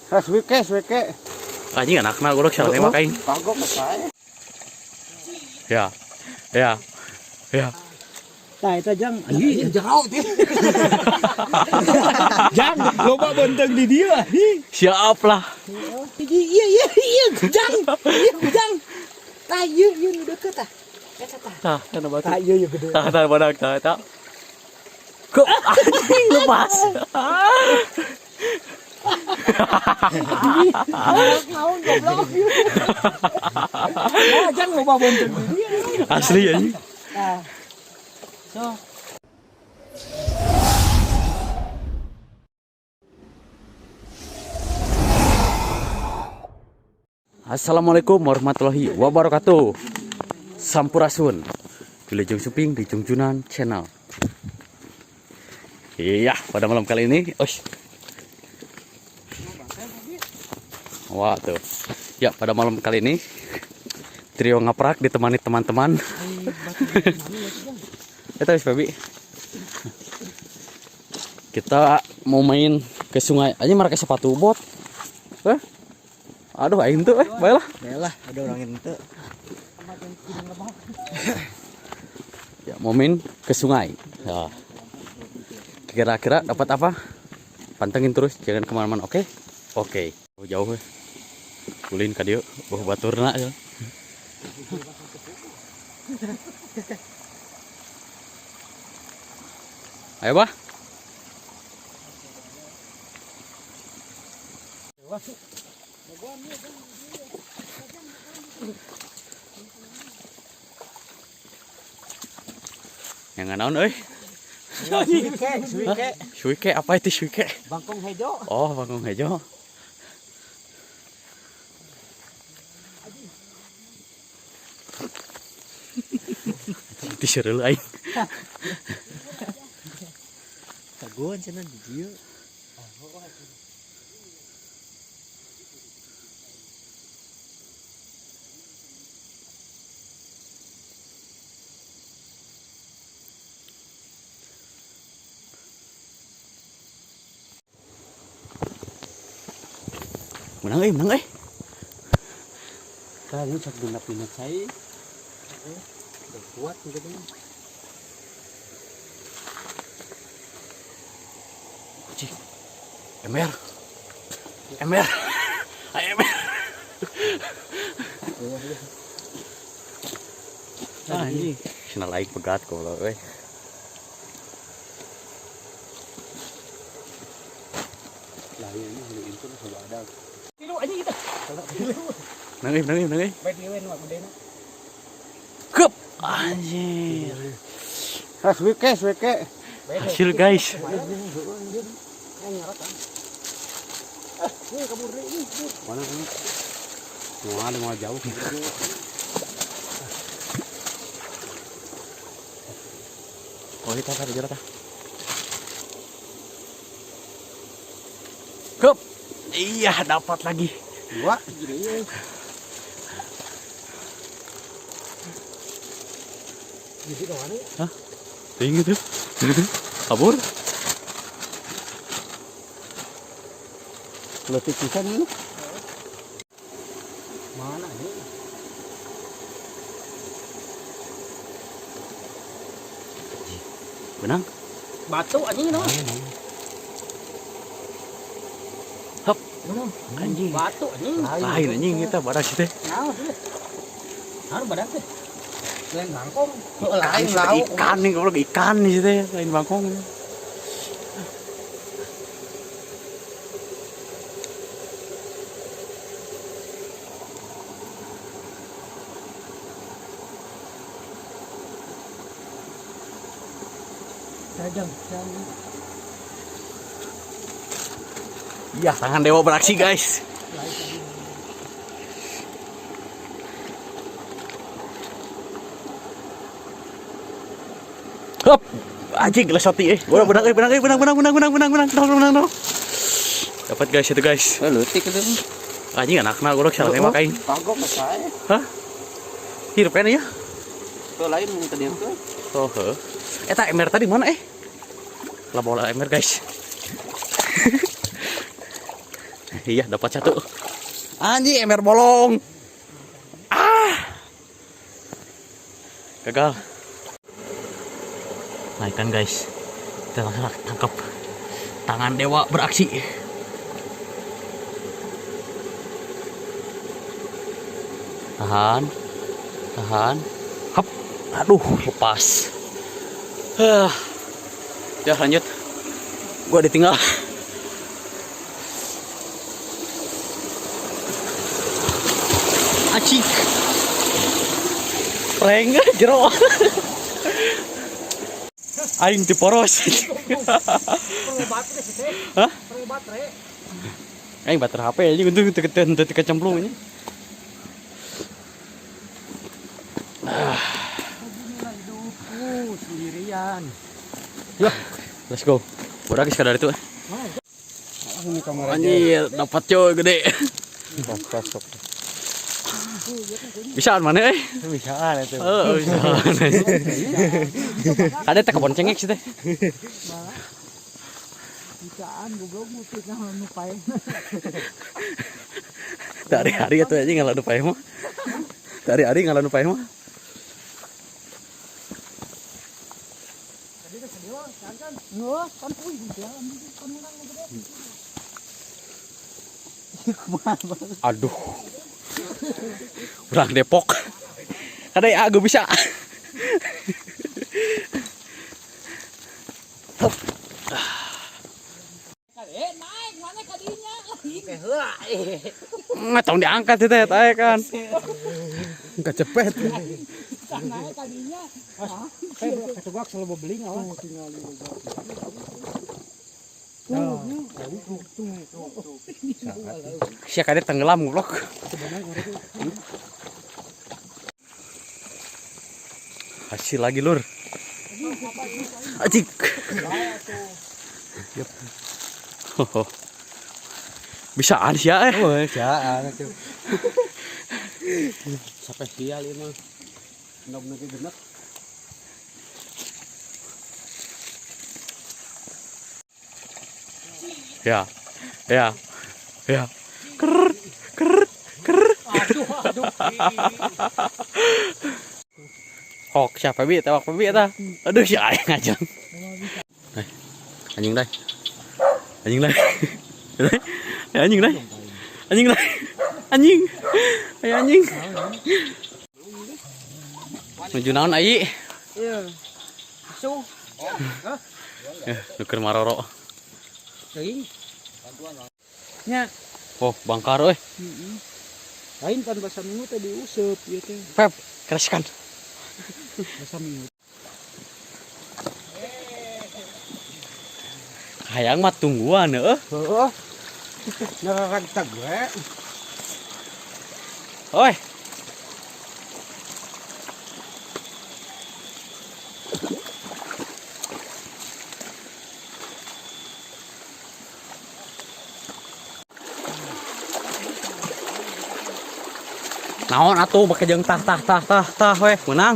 Swike. Anjing anakna urang salah tembak aing. Kagok saya. Ya. Nah, itu jang. Anjing Jauh teh. jang loba benteng di dia. Siap lah. Iya, jang. Jang. Tah ieu nu deukeut tah. Eta tah. Tah, kana batu. Tah ieu gede. Tah badak tah. Kok anjing lepas. Naon goblok. Ya jang loba benteng di dia. Asli anjing. Nah. So, Assalamualaikum warahmatullahi wabarakatuh. Sampurasun. Wilujeng Suping di Jungjunan Channel. Iya, pada malam kali ini, wah tuh. Ya, pada malam kali ini trio ngaprak ditemani teman-teman. Eta wis Babi. Kita mau main ke sungai. Aja mereka sepatu bot. Aduh, aing tuh baiklah. baiklah ada orang itu. Ya, mau main ke sungai. Ya. Kira-kira dapat apa? Pantengin terus, jangan kemana-mana, oke? Oke. Jauh. Ulin ka dieu, baturna ya. Ayo, Bah. Yang naon euy? Suike, apa itu suike? Bangkong hejo. Oh, bangkong hejo. Itu seru aing. Kaguan cenah di dieu. Menang euy. Kan cak genap-genap saya. Kuat gitu. Cik. Ember. Ayo, ember. Anjing, cenah lain pegat kok euy. Lah ini itu sudah ada. Tilu anjing kita. Nang euy. Bae dieu nu gedena. Kep. Anjir. Swike. Hasil guys. Mana ini? Mau jauh. Oh, kita taruh jarak ah. Kep. Iya, dapat lagi. Dua. Hah? Tinggi tuh. Kabur. Letik pisan ini. Mana ini? Benang. Batu anjing itu. Hop. Anjing. Batu anjing. Lain anjing kita badak sih teh. Naon sih? Harus badak teh. Lain bangkong. Lain lauk. Ikan nih, kalau ikan nih sih teh, lain bangkong. Jang. Iya, tangan dewa beraksi guys. Hop, anjing lesoti Benang. Dapat guys itu guys. Letik itu. Anjing anakna urang salah tembak aing. Kagok saya. Hah? Hirupnya ya? Tuh lain minta dia tuh. Oh, heuh. Eta ember tadi mana Lah bola ember guys. Iya, dapat satu. Anjing, ember bolong. Gagal. Nah, ikan guys. Kita langsung tangkap. Tangan dewa beraksi. Tahan. Hap. Aduh, lepas. Ya, lanjut. Gua ditinggal. Acik. Prank jero. Aing ti poros. Hah? Aing baterai HP aja untuk kecemplung ini. Sendirian. Yuk, let's go. Udah guys kadar itu. Ini kamera. Anjir, dapat coy gede. Bisaan mana Bisaan itu. Bisaan. Ada teh kebon cengek sih teh. Bisaan goblok musik nu pae. Dari hari itu aja ngalanu pae mah. Dari hari ngalanu pae mah. Kan puy jalan kan menang gede. Aduh. Urang Depok. Kada ya agak bisa. Naik mana kadinya? Heula. Tong diangkat itu teh kan. Enggak cepet. Naik kadinya. Kecebak selalu beling awas. Sia kade tenggelam goblok. Hasil lagi lur. Acik. Bisaan sia Oh, bisaan atuh. Spesial ieu mah. Endog-endog genek. Ya. Ker. Aduh. Hok siapa bi tewak bi eta. Aduh si aing ngajeng. Anjing dai. Anjing. Ayo anjing. Nuju naon ai? Iya. Suh. Nuker maroro. Teuing. Nya. Oh, bangkar euy. Lain kan bahasa Minggu teh diuseup ieu teh. Pep, kereskan. Bahasa Minggu. Hayang mah tungguan heuh. Heeh. Ngakak gue. Oi. Naon atuh make jeung tah we menang.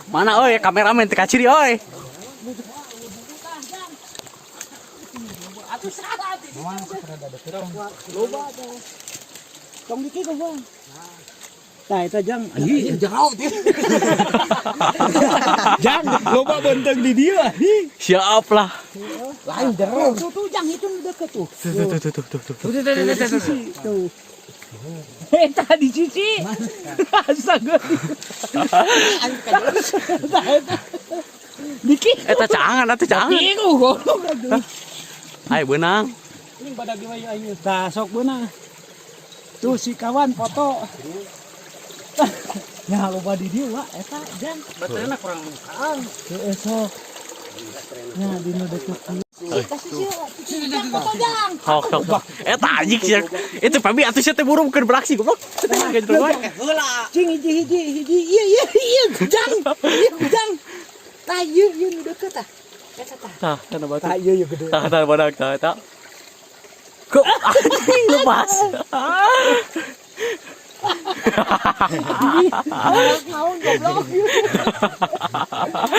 Mana oi kameramen teu kaciri oi. Tong dikit Bang. Nah, itu jang. Anjing jauh teh. Jang loba benteng di dia. Siap lah. Lain jero. Tuh jang itu deket tuh. Tuh. Eta di cici. Astaga. Dikit. Eta cangan atuh cangan. Iku goblok. Ayo benang. Ini pada gimana ayo. Tah sok beunang. Tuh si kawan foto. Ya loba di dieu wa eta jang. Baterainya kurang kang. Heeh sok. Nah, dinu deket kasih jang foto jang. Hok. Eta anjing sih. Itu Fabi atuh sia teh buru bukan beraksi goblok. Cing hiji iya jang. Iya jang. Tah, iya nu deket tah. Eta tah. Tah, kana batu. Tah iya gede. Tah, tah badak tah. Kok anjing lepas. Naon goblok.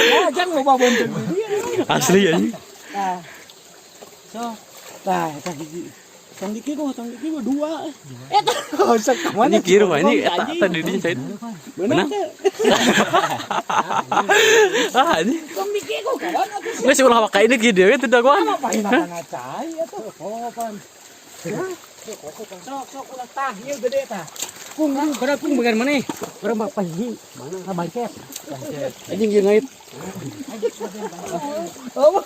Ya, jangan mau bonceng dia. Asli anjing. Tah. So, tah eta hiji. Tong diki gua dua. Eta usah Ini kira mah ini eta tadi di saya. Benar. Ah, ini. Tong diki gua kawan atuh. Nggak sih ulah pakai ini gitu ya tidak gua. Ngapain ngacai atuh kopan. Sok ulah tah ieu gede tah. Kung bagian mana? Kurang bapak ini. Mana bangket? Anjing ieu ngait. Oh.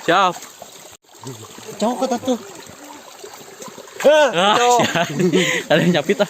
Siap. Cokot atuh. Ah, siap. Ada yang nyapit ah.